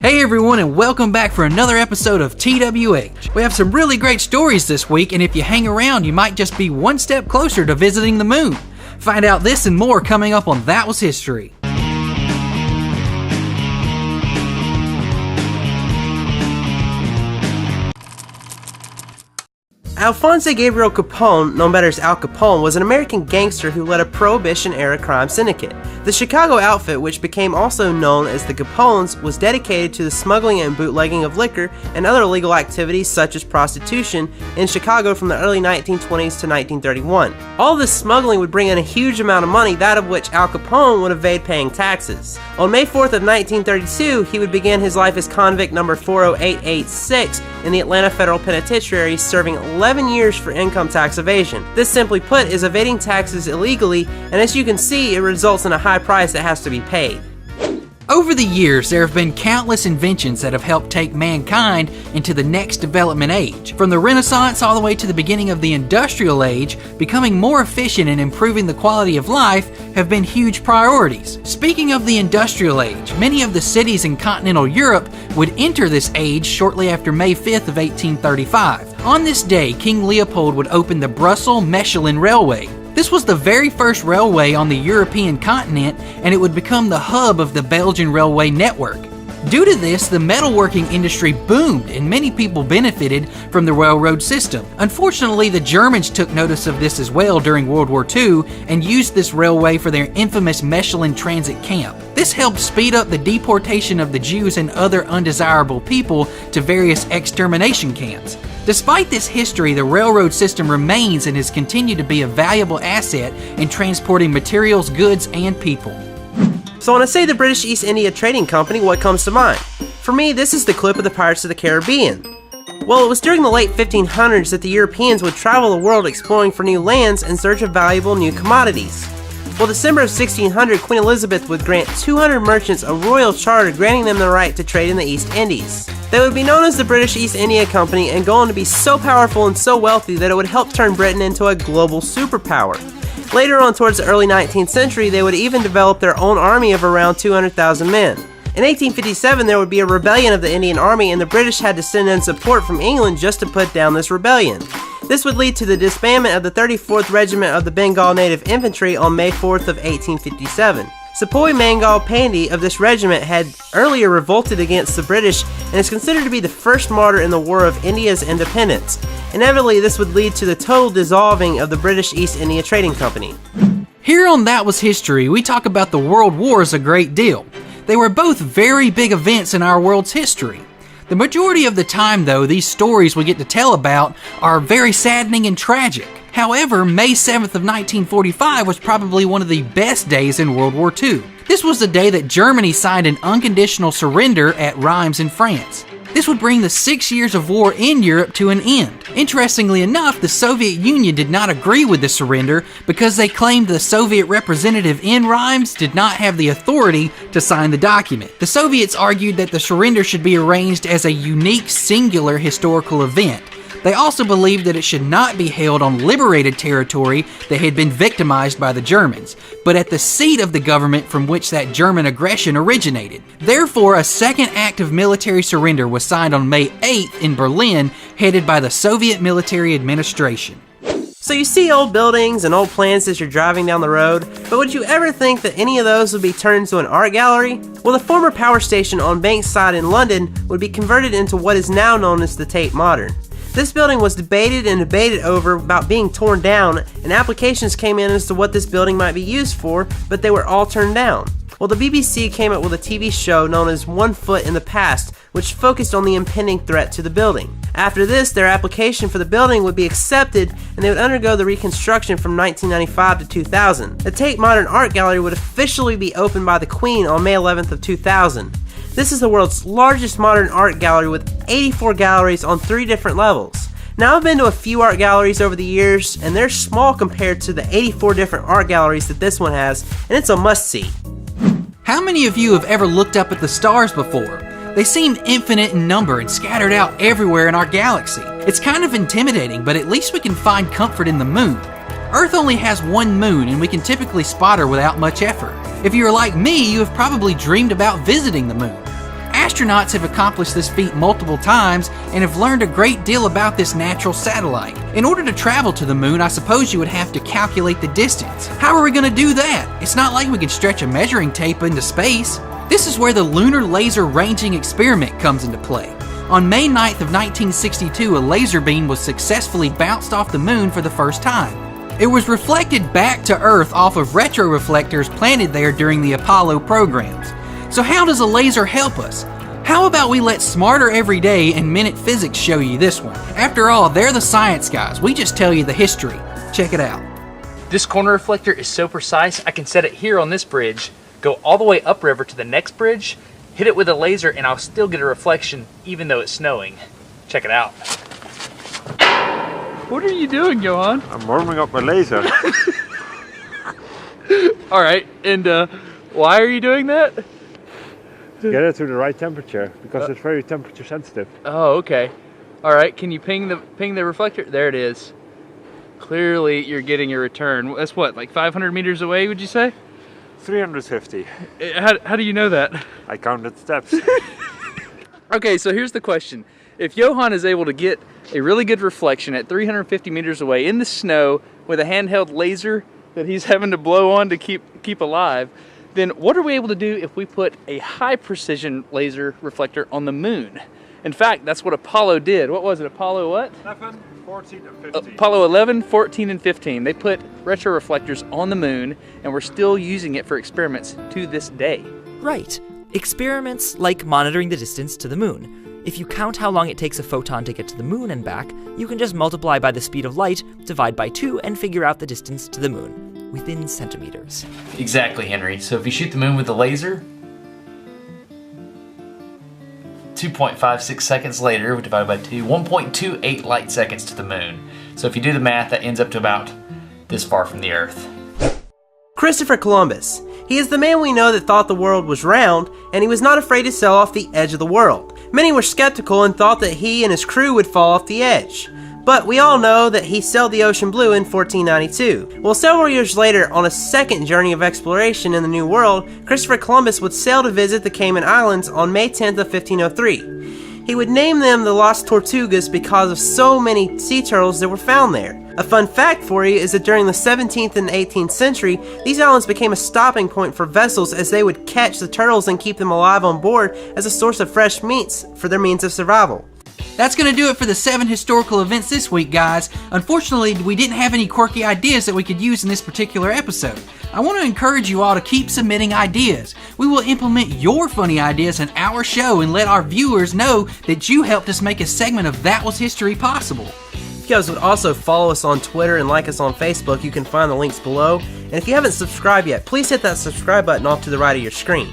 Hey everyone, and welcome back for another episode of TWH. We have some really great stories this week, and if you hang around, you might just be one step closer to visiting the moon. Find out this and more coming up on That Was History. Alphonse Gabriel Capone, known better as Al Capone, was an American gangster who led a Prohibition-era crime syndicate. The Chicago outfit, which became also known as the Capones, was dedicated to the smuggling and bootlegging of liquor and other illegal activities such as prostitution in Chicago from the early 1920s to 1931. All this smuggling would bring in a huge amount of money, that of which Al Capone would evade paying taxes. On May 4th of 1932, he would begin his life as convict number 40886 in the Atlanta Federal Penitentiary, serving 11 years for income tax evasion. This, simply put, is evading taxes illegally, and as you can see, it results in a high price that has to be paid. Over the years, there have been countless inventions that have helped take mankind into the next development age. From the Renaissance all the way to the beginning of the Industrial Age, becoming more efficient and improving the quality of life have been huge priorities. Speaking of the Industrial Age, many of the cities in continental Europe would enter this age shortly after May 5th of 1835. On this day, King Leopold would open the Brussels-Mechelen Railway. This was the very first railway on the European continent, and it would become the hub of the Belgian railway network. Due to this, the metalworking industry boomed and many people benefited from the railroad system. Unfortunately, the Germans took notice of this as well during World War II and used this railway for their infamous Mechelin transit camp. This helped speed up the deportation of the Jews and other undesirable people to various extermination camps. Despite this history, the railroad system remains and has continued to be a valuable asset in transporting materials, goods, and people. So when I say the British East India Trading Company, what comes to mind? For me, this is the clip of the Pirates of the Caribbean. Well, it was during the late 1500s that the Europeans would travel the world exploring for new lands in search of valuable new commodities. Well, December of 1600, Queen Elizabeth would grant 200 merchants a royal charter granting them the right to trade in the East Indies. They would be known as the British East India Company and go on to be so powerful and so wealthy that it would help turn Britain into a global superpower. Later on, towards the early 19th century, they would even develop their own army of around 200,000 men. In 1857, there would be a rebellion of the Indian Army, and the British had to send in support from England just to put down this rebellion. This would lead to the disbandment of the 34th Regiment of the Bengal Native Infantry on May 4th of 1857. Sepoy Mangal Pandey of this regiment had earlier revolted against the British and is considered to be the first martyr in the War of India's independence. Inevitably, this would lead to the total dissolving of the British East India Trading Company. Here on That Was History, we talk about the World Wars a great deal. They were both very big events in our world's history. The majority of the time, though, these stories we get to tell about are very saddening and tragic. However, May 7th of 1945 was probably one of the best days in World War II. This was the day that Germany signed an unconditional surrender at Reims in France. This would bring the 6 years of war in Europe to an end. Interestingly enough, the Soviet Union did not agree with the surrender because they claimed the Soviet representative in Reims did not have the authority to sign the document. The Soviets argued that the surrender should be arranged as a unique, singular historical event. They also believed that it should not be held on liberated territory that had been victimized by the Germans, but at the seat of the government from which that German aggression originated. Therefore, a second act of military surrender was signed on May 8th in Berlin, headed by the Soviet military administration. So you see old buildings and old plans as you're driving down the road, but would you ever think that any of those would be turned into an art gallery? Well, the former power station on Bankside in London would be converted into what is now known as the Tate Modern. This building was debated over about being torn down, and applications came in as to what this building might be used for, but they were all turned down. Well, the BBC came up with a TV show known as 1 Foot in the Past, which focused on the impending threat to the building. After this, their application for the building would be accepted, and they would undergo the reconstruction from 1995 to 2000. The Tate Modern Art Gallery would officially be opened by the Queen on May 11th of 2000. This is the world's largest modern art gallery with 84 galleries on 3 different levels. Now, I've been to a few art galleries over the years, and they're small compared to the 84 different art galleries that this one has, and it's a must-see. How many of you have ever looked up at the stars before? They seem infinite in number and scattered out everywhere in our galaxy. It's kind of intimidating, but at least we can find comfort in the moon. Earth only has one moon, and we can typically spot her without much effort. If you're like me, you have probably dreamed about visiting the moon. Astronauts have accomplished this feat multiple times and have learned a great deal about this natural satellite. In order to travel to the moon, I suppose you would have to calculate the distance. How are we going to do that? It's not like we can stretch a measuring tape into space. This is where the Lunar Laser Ranging Experiment comes into play. On May 9th of 1962, a laser beam was successfully bounced off the moon for the first time. It was reflected back to Earth off of retroreflectors planted there during the Apollo programs. So how does a laser help us? How about we let Smarter Every Day and Minute Physics show you this one? After all, they're the science guys. We just tell you the history. Check it out. This corner reflector is so precise, I can set it here on this bridge, go all the way upriver to the next bridge, hit it with a laser, and I'll still get a reflection even though it's snowing. Check it out. What are you doing, Johan? I'm warming up my laser. All right, and why are you doing that? Get it to the right temperature, because it's very temperature sensitive. Oh, okay. All right, can you ping the reflector? There it is. Clearly, you're getting your return. That's what, like 500 meters away, would you say? 350. How do you know that? I counted steps. Okay, so here's the question. If Johan is able to get a really good reflection at 350 meters away in the snow with a handheld laser that he's having to blow on to keep alive, then what are we able to do if we put a high precision laser reflector on the moon? In fact, that's what Apollo did. What was it, Apollo what? 11, 14, and 15. Apollo 11, 14, and 15. They put retroreflectors on the moon, and we're still using it for experiments to this day. Right. Experiments like monitoring the distance to the moon. If you count how long it takes a photon to get to the moon and back, you can just multiply by the speed of light, divide by 2, and figure out the distance to the moon, within centimeters. Exactly, Henry. So if you shoot the moon with a laser, 2.56 seconds later, we divide by 2, 1.28 light seconds to the moon. So if you do the math, that ends up to about this far from the Earth. Christopher Columbus. He is the man we know that thought the world was round, and he was not afraid to sail off the edge of the world. Many were skeptical and thought that he and his crew would fall off the edge. But we all know that he sailed the ocean blue in 1492. Well, several years later, on a second journey of exploration in the New World, Christopher Columbus would sail to visit the Cayman Islands on May 10th of 1503. He would name them the Las Tortugas because of so many sea turtles that were found there. A fun fact for you is that during the 17th and 18th century, these islands became a stopping point for vessels as they would catch the turtles and keep them alive on board as a source of fresh meats for their means of survival. That's going to do it for the 7 historical events this week, guys. Unfortunately, we didn't have any quirky ideas that we could use in this particular episode. I want to encourage you all to keep submitting ideas. We will implement your funny ideas in our show and let our viewers know that you helped us make a segment of That Was History possible. If you guys would also follow us on Twitter and like us on Facebook, you can find the links below. And if you haven't subscribed yet, please hit that subscribe button off to the right of your screen.